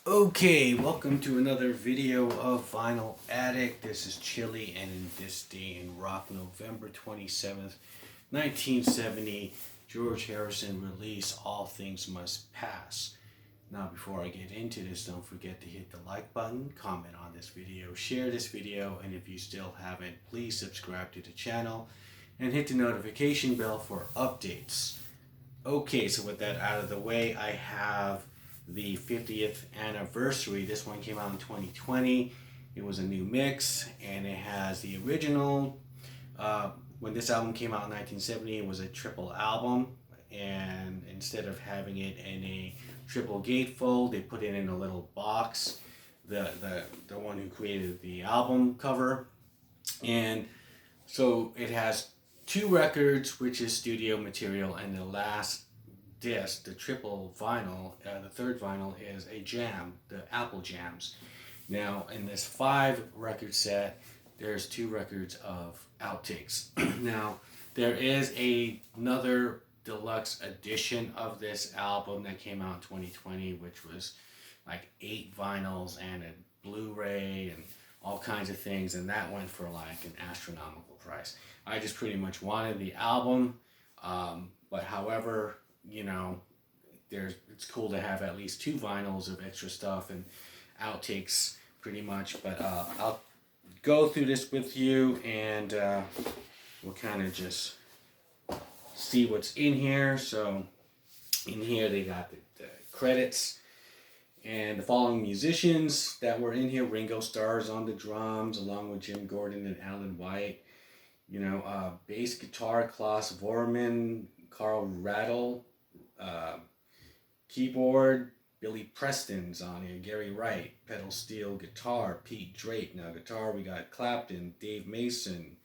Okay, welcome to another video of Vinyl Addict. This is Chili, and in this day in rock, November 27th, 1970, George Harrison released All Things Must Pass. Now, before I get into this, don't forget to hit the like button, comment on this video, share this video, and if you still haven't, please subscribe to the channel and hit the notification bell for updates. Okay, so with that out of the way, I have the 50th anniversary. This one came out in 2020. It was a new mix, and it has the original. When this album came out in 1970, it was a triple album, and instead of having it in a triple gatefold, they put it in a little box. The one who created the album cover, and so it has two records, which is studio material, and the last disc, the triple vinyl, the third vinyl is a jam, the Apple Jams. Now, in this 5 record set, there's 2 records of outtakes. Now, there is another deluxe edition of this album that came out in 2020, which was like 8 vinyls and a Blu-ray and all kinds of things, and that went for like an astronomical price. I just pretty much wanted the album, but however, it's cool to have at least 2 vinyls of extra stuff and outtakes pretty much. But I'll go through this with you, and we'll kind of just see what's in here. So in here they got the credits and the following musicians that were in here. Ringo Starr's on the drums along with Jim Gordon and Alan White. Bass guitar, Klaus Vorman, Carl Rattle, keyboard, Billy Preston's on here, Gary Wright, pedal steel guitar, Pete Drake. Now guitar, we got Clapton, Dave Mason,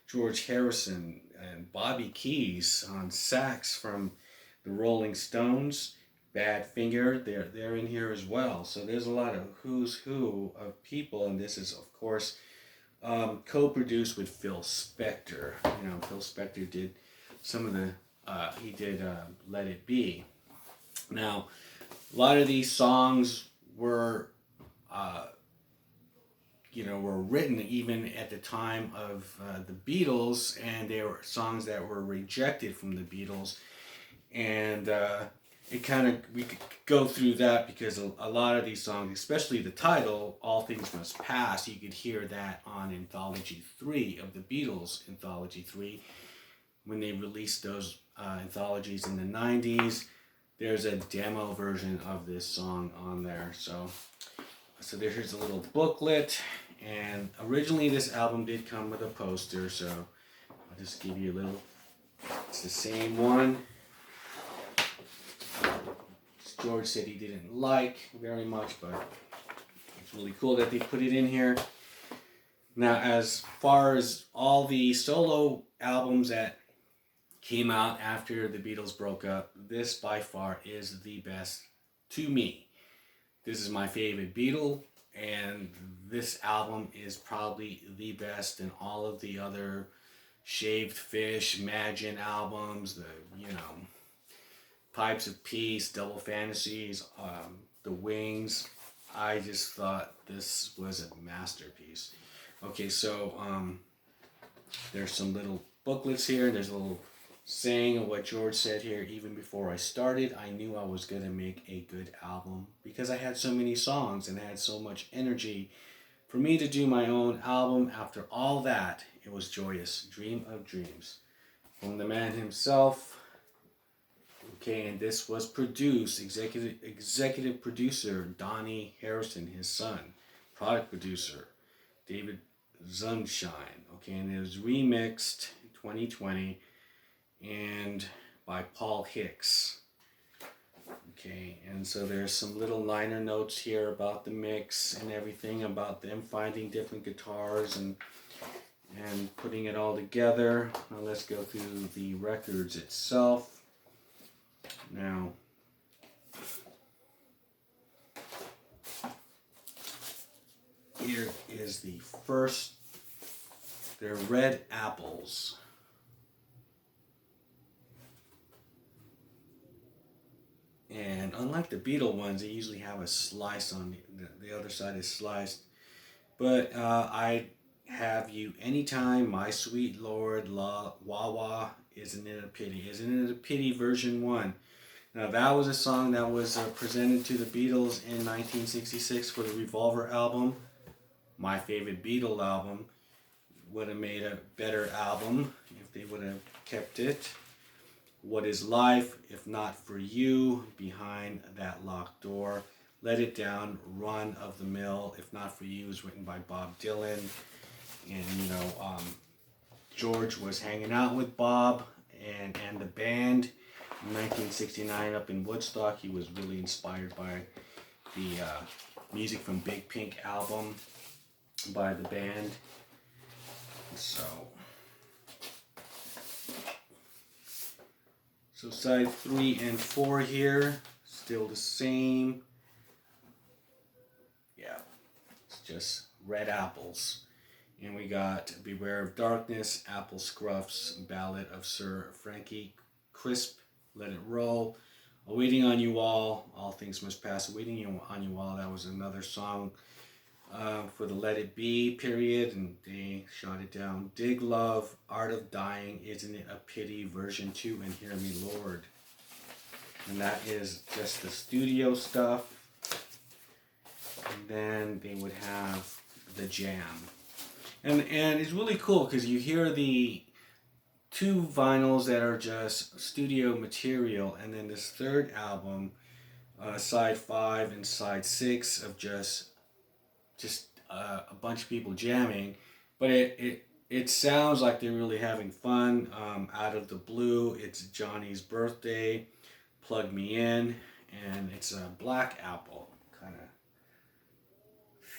George Harrison, and Bobby Keys on sax from the Rolling Stones. Badfinger, they're in here as well. So there's a lot of who's who of people, and this is, of course, co-produced with Phil Spector. Phil Spector did some of the, he did Let It Be. Now, a lot of these songs were, were written even at the time of the Beatles, and they were songs that were rejected from the Beatles. And we could go through that because a lot of these songs, especially the title, All Things Must Pass, you could hear that on Anthology 3 of the Beatles, Anthology 3, when they released those anthologies in the 90s. There's a demo version of this song on there. So there's a little booklet, and originally this album did come with a poster, so I'll just give you a little, it's the same one. George said he didn't like very much, but it's really cool that they put it in here. Now, as far as all the solo albums that came out after the Beatles broke up, this by far is the best to me. This is my favorite Beatle, and this album is probably the best in all of the other Shaved Fish, Imagine albums, Pipes of Peace, Double Fantasies, The Wings. I just thought this was a masterpiece. Okay, so there's some little booklets here. There's a little saying of what George said here. Even before I started, I knew I was going to make a good album because I had so many songs and I had so much energy. For me to do my own album after all that, it was joyous. Dream of dreams. From the man himself. Okay, and this was produced, executive producer Donnie Harrison, his son, product producer David Zunshine. Okay, and it was remixed in 2020 and by Paul Hicks. Okay, and so there's some little liner notes here about the mix and everything, about them finding different guitars and putting it all together. Now let's go through the records itself. Now, here is the first. They're Red Apples. And unlike unlike the Beatle ones, they usually have a slice on the other side is sliced. But I have you anytime, my sweet Lord, la wah wah, isn't it a pity? Isn't it a pity? Version 1. Now that was a song that was presented to the Beatles in 1966 for the Revolver album. My favorite Beatle album. Would have made a better album if they would have kept it. What is Life if not for you? Behind that locked door. Let It Down, Run of the Mill if not for you is written by Bob Dylan. And George was hanging out with Bob and the band in 1969 up in Woodstock. He was really inspired by the music from Big Pink album by the band. So side 3 and 4 here, still the same. Yeah, it's just red apples. And we got Beware of Darkness, Apple Scruffs, Ballad of Sir Frankie Crisp, Let It Roll, Waiting on You All Things Must Pass, Waiting on You All. That was another song for the Let It Be period, and they shot it down. Dig Love, Art of Dying, Isn't It a Pity, version 2, and Hear Me Lord. And that is just the studio stuff. And then they would have the jam. And it's really cool because you hear the 2 vinyls that are just studio material, and then this third album, side 5 and side 6 of just a bunch of people jamming, but it sounds like they're really having fun. Out of the Blue, it's Johnny's Birthday, Plug Me In, and it's a Black Apple kind of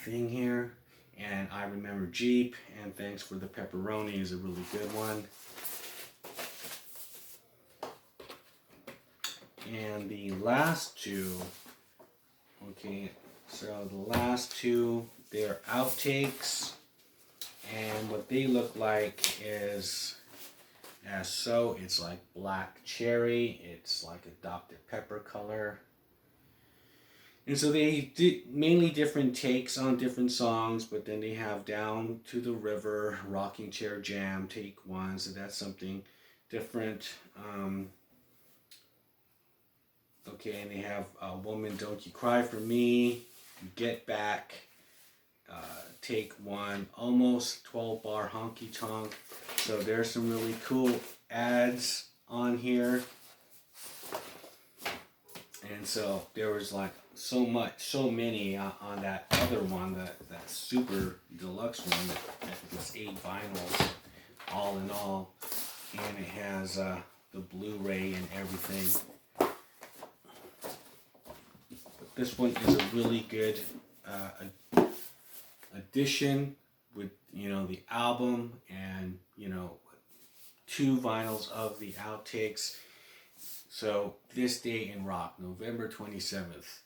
thing here. And I Remember Jeep, and Thanks for the Pepperoni is a really good one. And the last 2, okay, so the last 2, they're outtakes, and what they look like is it's like black cherry, it's like a Dr. Pepper color. And so they did mainly different takes on different songs, but then they have Down to the River, Rocking Chair Jam, take 1, so that's something different. Okay, and they have Woman Don't You Cry for Me, Get Back, take 1, Almost, 12 Bar Honky Tonk. So there's some really cool ads on here. And so there was like so many on that other one, that super deluxe one, that I think it's 8 vinyls all in all. And it has the Blu-ray and everything. But this one is a really good addition with, the album and, 2 vinyls of the outtakes. So, This Day in Rock, November 27th,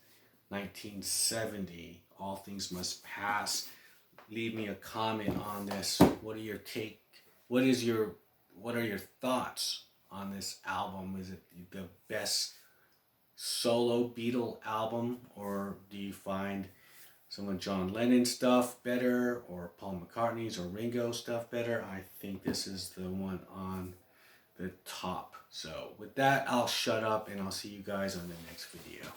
1970, All Things Must Pass. Leave me a comment on this. What are your thoughts on this album? Is it the best solo Beatle album, or do you find some of John Lennon's stuff better, or Paul McCartney's or Ringo's stuff better? I think this is the one on the top. So with that, I'll shut up and I'll see you guys on the next video.